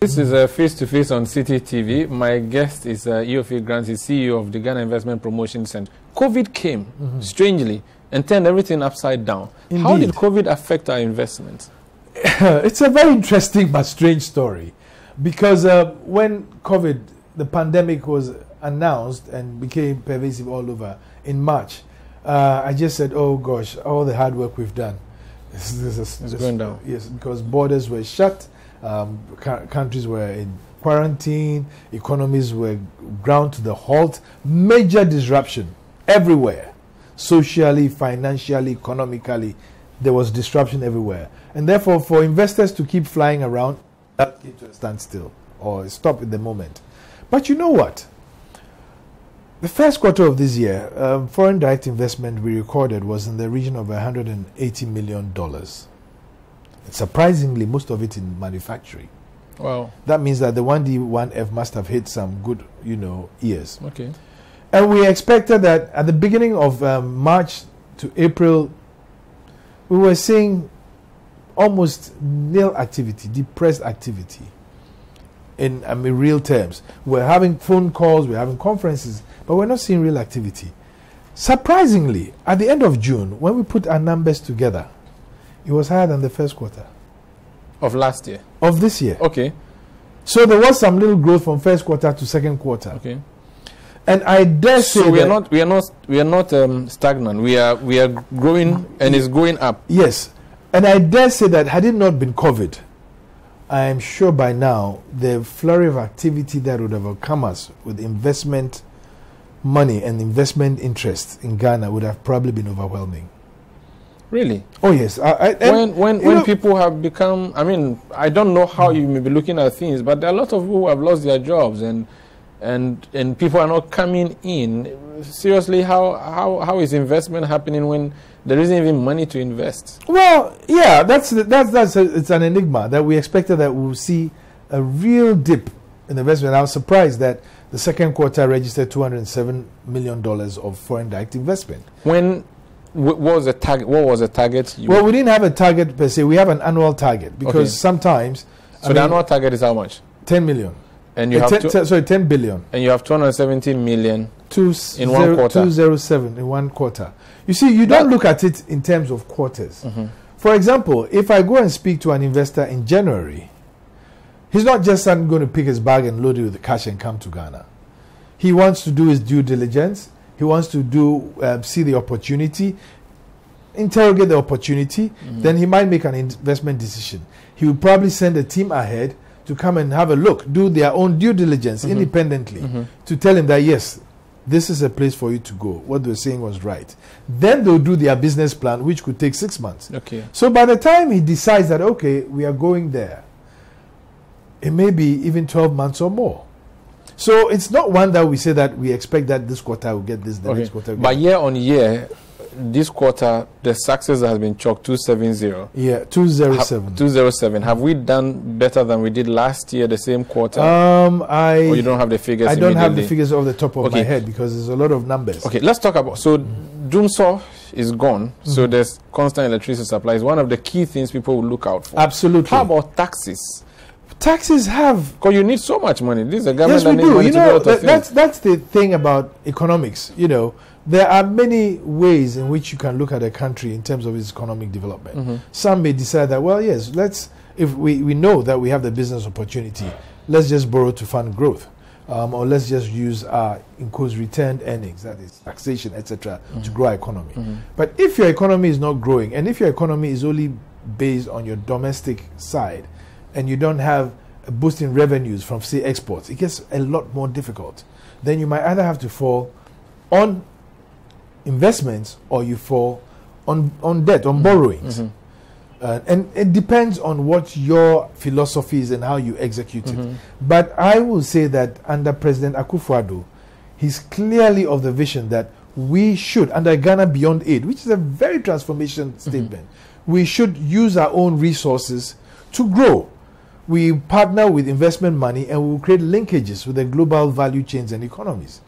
This is a face-to-face on Citi TV. My guest is Yofi Grant, the CEO of the Ghana Investment Promotion Center. COVID came, strangely, and turned everything upside down. Indeed. How did COVID affect our investments? It's a very interesting but strange story. Because when COVID, the pandemic was announced and became pervasive all over in March, I just said, oh gosh, all the hard work we've done. It's going down. Yes, because borders were shut. Countries were in quarantine, economies were ground to the halt, major disruption everywhere, socially, financially, economically. There was disruption everywhere, and therefore for investors to keep flying around, that came to a standstill or stop at the moment. But you know what? The first quarter of this year, foreign direct investment we recorded was in the region of $180 million. Surprisingly, most of it in manufacturing. Wow. That means that the 1D, 1F must have hit some good, years. Okay. And we expected that at the beginning of March to April, we were seeing almost nil activity, depressed activity in real terms. We're having phone calls, we're having conferences, but we're not seeing real activity. Surprisingly, at the end of June, when we put our numbers together, it was higher than the first quarter. Of last year? Of this year. Okay. So there was some little growth from first quarter to second quarter. Okay. And I dare say so we are not stagnant. We are growing, and it's going up. Yes. And I dare say that had it not been COVID, I am sure by now the flurry of activity that would have come us with investment money and investment interest in Ghana would have probably been overwhelming. Really? Oh yes. When people have become, I don't know how you may be looking at things, but there are a lot of people who have lost their jobs and people are not coming in. Seriously, how is investment happening when there isn't even money to invest? Well, yeah, it's an enigma that we expected that we will see a real dip in investment. I was surprised that the second quarter registered $207 million of foreign direct investment. What was the target? Well, we didn't have a target per se. We have an annual target because sometimes. So the annual target is how much? 10 million. And you have 10 billion. And you have 270 million in 1 quarter. 207 in 1 quarter. You see, you don't look at it in terms of quarters. For example, if I go and speak to an investor in January, he's not just going to pick his bag and load it with cash and come to Ghana. He wants to do his due diligence. He wants to see the opportunity, interrogate the opportunity, then he might make an investment decision. He will probably send a team ahead to come and have a look, do their own due diligence independently to tell him that, yes, this is a place for you to go. What they were saying was right. Then they'll do their business plan, which could take 6 months. Okay. So by the time he decides that, okay, we are going there, it may be even 12 months or more. So it's not one that we say that we expect that this quarter will get this, the next quarter will get. But year on year, this quarter, the success has been chalked 270. Yeah, 207. 207. Have we done better than we did last year, the same quarter? Or you don't have the figures? I don't have the figures off the top of my head because there's a lot of numbers. Okay, let's talk about. So, Dumso is gone. So there's constant electricity supply. It's one of the key things people will look out for. Absolutely. How about taxes? Taxes have... Because you need so much money. This is a government that needs money to do a lot of things. That's the thing about economics. There are many ways in which you can look at a country in terms of its economic development. Some may decide that, well, yes, if we know that we have the business opportunity, let's just borrow to fund growth. Or let's just use our returned earnings, that is taxation, etc., to grow our economy. But if your economy is not growing, and if your economy is only based on your domestic side, and you don't have a boost in revenues from, say, exports, it gets a lot more difficult. Then you might either have to fall on investments or you fall on debt, on borrowings. And it depends on what your philosophy is and how you execute it. But I will say that under President Akufo-Addo, he's clearly of the vision that we should, under Ghana Beyond Aid, which is a very transformation statement, we should use our own resources to grow. We partner with investment money and we will create linkages with the global value chains and economies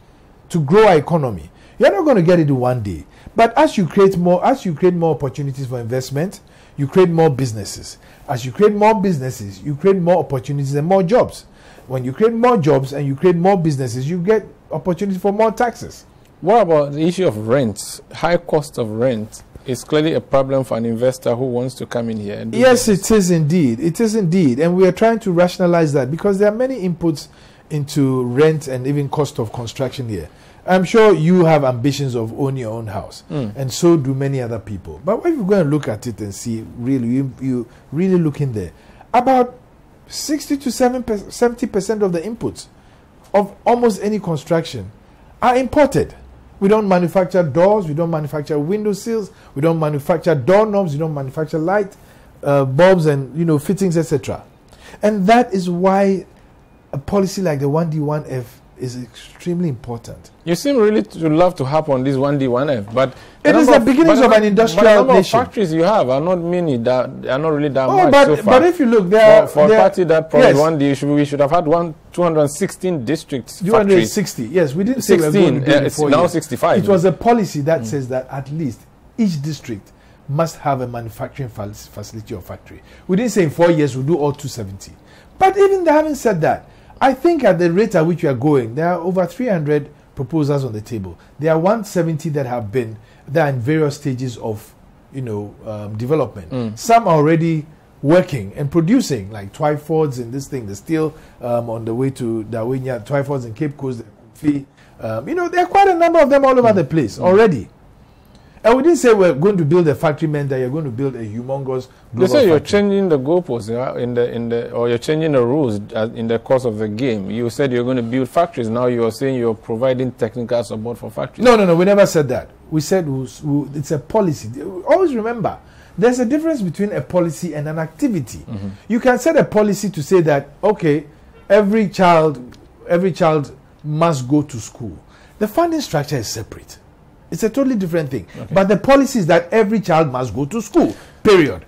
to grow our economy. You're not going to get it in one day. But as you create more opportunities for investment, you create more businesses. As you create more businesses, you create more opportunities and more jobs. When you create more jobs and you create more businesses, you get opportunity for more taxes. What about the issue of rent? High cost of rent is clearly a problem for an investor who wants to come in here. And yes, it is indeed. It is indeed. And we are trying to rationalize that because there are many inputs into rent and even cost of construction here. I'm sure you have ambitions of owning your own house, and so do many other people. But if you go and look at it and see, really, you really look in there, about 60 to 70% of the inputs of almost any construction are imported. We don't manufacture doors, we don't manufacture window sills, we don't manufacture doorknobs, we don't manufacture light bulbs and fittings, etc. And that is why a policy like the 1D1F is extremely important. You seem really to love to harp on this 1D1F, but it is the beginnings of an industrial nation. The number of nation. Factories you have are not many that are not really that much but, so far. But if you look, there for a party that probably yes. 1D, we should have had 216 districts. 260. Yes, we didn't say 16. We were going to do it It's now years. 65. It was a policy that says that at least each district must have a manufacturing facility or factory. We didn't say in 4 years we'll do all 270. But even having said that, I think at the rate at which we are going, there are over 300 proposals on the table. There are 170 that are in various stages of, development. Some are already working and producing, like Twyfords and this thing. They're still on the way to Dawinia, Twyfords and Cape Coast. There are quite a number of them all over the place already. And we didn't say we're going to build a factory, meant that you're going to build a humongous global You say you're factory. changing the goalposts or you're changing the rules in the course of the game. You said you're going to build factories. Now you're saying you're providing technical support for factories. No. We never said that. We said it's a policy. Always remember, there's a difference between a policy and an activity. You can set a policy to say that, okay, every child must go to school. The funding structure is separate. It's a totally different thing. Okay. But the policy is that every child must go to school, period.